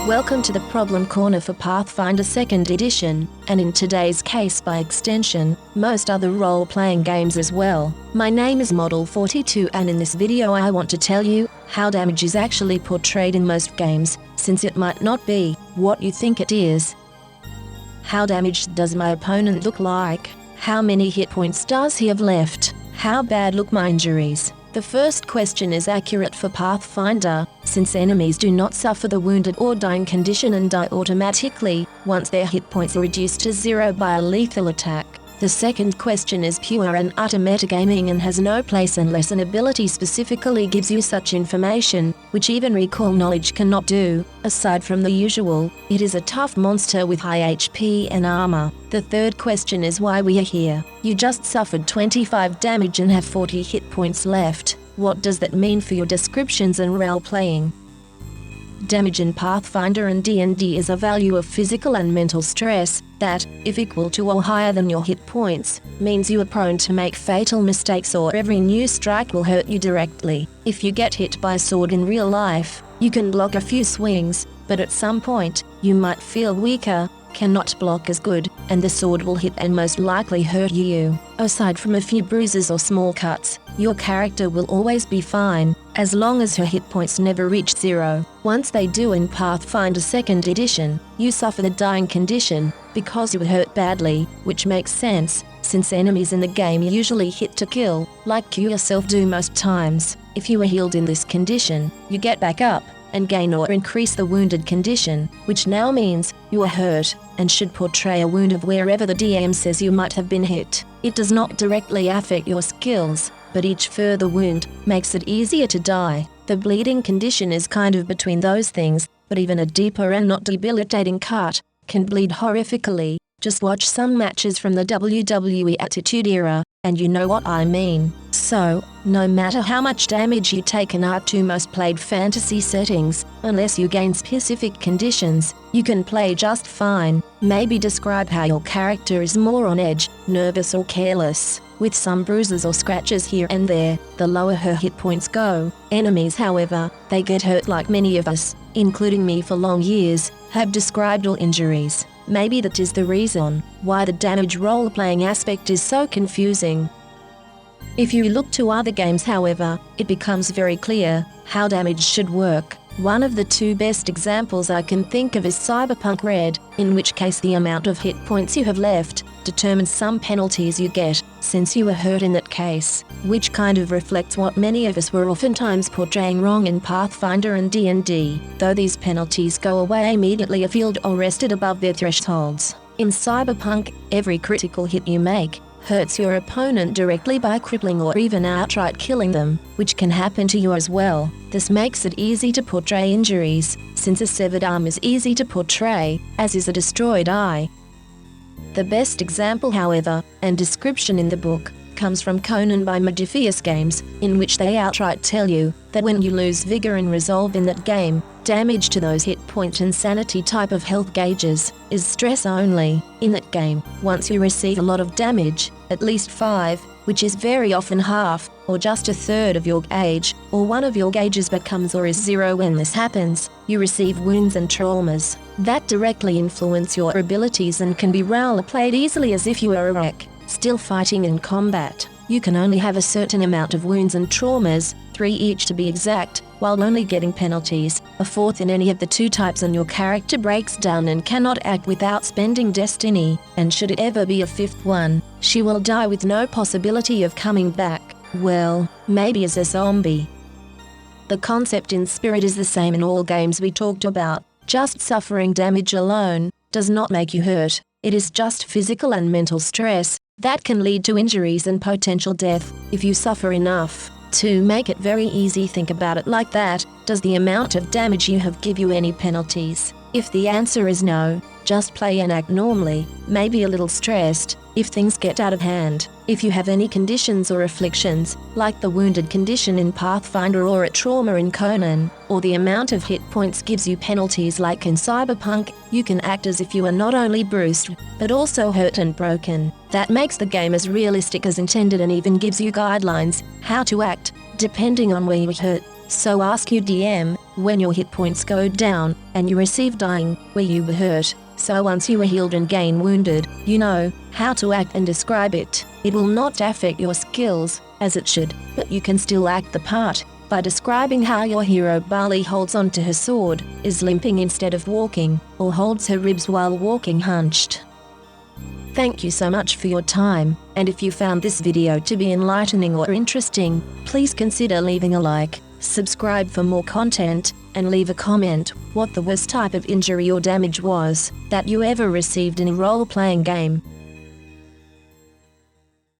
Welcome to the Problem Corner for Pathfinder 2nd Edition, and in today's case by extension, most other role-playing games as well. My name is Model 42 and in this video I want to tell you how damage is actually portrayed in most games, since it might not be what you think it is. How damaged does my opponent look like? How many hit points does he have left? How bad look my injuries? The first question is accurate for Pathfinder, since enemies do not suffer the wounded or dying condition and die automatically once their hit points are reduced to 0 by a lethal attack. The second question is pure and utter metagaming and has no place unless an ability specifically gives you such information, which even recall knowledge cannot do. Aside from the usual, it is a tough monster with high HP and armor. The third question is why we are here. You just suffered 25 damage and have 40 hit points left. What does that mean for your descriptions and role-playing? Damage in Pathfinder and D&D is a value of physical and mental stress that, if equal to or higher than your hit points, means you are prone to make fatal mistakes or every new strike will hurt you directly. If you get hit by a sword in real life, you can block a few swings, but at some point, you might feel weaker, cannot block as good, and the sword will hit and most likely hurt you. Aside from a few bruises or small cuts, your character will always be fine, as long as her hit points never reach 0. Once they do in Pathfinder 2nd Edition, you suffer the dying condition, because you were hurt badly, which makes sense, since enemies in the game usually hit to kill, like you yourself do most times. If you are healed in this condition, you get back up, and gain or increase the wounded condition, which now means you are hurt, and should portray a wound of wherever the DM says you might have been hit. It does not directly affect your skills, but each further wound makes it easier to die. The bleeding condition is kind of between those things, but even a deeper and not debilitating cut can bleed horrifically. Just watch some matches from the WWE Attitude Era, and you know what I mean. So, no matter how much damage you take in our two most played fantasy settings, unless you gain specific conditions, you can play just fine. Maybe describe how your character is more on edge, nervous or careless, with some bruises or scratches here and there. The lower her hit points go. Enemies, however, they get hurt like many of us, including me for long years, have described all injuries. Maybe that is the reason why the damage role-playing aspect is so confusing. If you look to other games, however, it becomes very clear how damage should work. One of the two best examples I can think of is Cyberpunk Red, in which case the amount of hit points you have left determines some penalties you get, since you were hurt in that case, which kind of reflects what many of us were oftentimes portraying wrong in Pathfinder and D&D, though these penalties go away immediately if healed or rested above their thresholds. In Cyberpunk, every critical hit you make hurts your opponent directly by crippling or even outright killing them, which can happen to you as well. This makes it easy to portray injuries, since a severed arm is easy to portray, as is a destroyed eye. The best example, however, and description in the book, comes from Conan by Modiphius Games, in which they outright tell you that when you lose vigor and resolve in that game, damage to those hit point and sanity type of health gauges is stress only. In that game, once you receive a lot of damage, at least 5, which is very often half, or just a third of your gauge, or one of your gauges becomes or is 0 when this happens, you receive wounds and traumas that directly influence your abilities and can be role-played easily as if you are a wreck, still fighting in combat. You can only have a certain amount of wounds and traumas, 3 each to be exact, while only getting penalties, a fourth in any of the two types, and your character breaks down and cannot act without spending destiny, and should it ever be a fifth one, she will die with no possibility of coming back, well, maybe as a zombie. The concept in spirit is the same in all games we talked about. Just suffering damage alone does not make you hurt. It is just physical and mental stress that can lead to injuries and potential death if you suffer enough. To make it very easy, think about it like that. Does the amount of damage you have give you any penalties? If the answer is no, just play and act normally, maybe a little stressed, if things get out of hand. If you have any conditions or afflictions, like the wounded condition in Pathfinder or a trauma in Conan, or the amount of hit points gives you penalties like in Cyberpunk, you can act as if you are not only bruised, but also hurt and broken. That makes the game as realistic as intended and even gives you guidelines how to act, depending on where you hurt. So ask your DM, when your hit points go down, and you receive dying, where you were hurt. So once you are healed and gain wounded, you know how to act and describe it. It will not affect your skills, as it should, but you can still act the part by describing how your hero Barley holds onto her sword, is limping instead of walking, or holds her ribs while walking hunched. Thank you so much for your time, and if you found this video to be enlightening or interesting, please consider leaving a like, subscribe for more content, and leave a comment what the worst type of injury or damage was that you ever received in a role-playing game.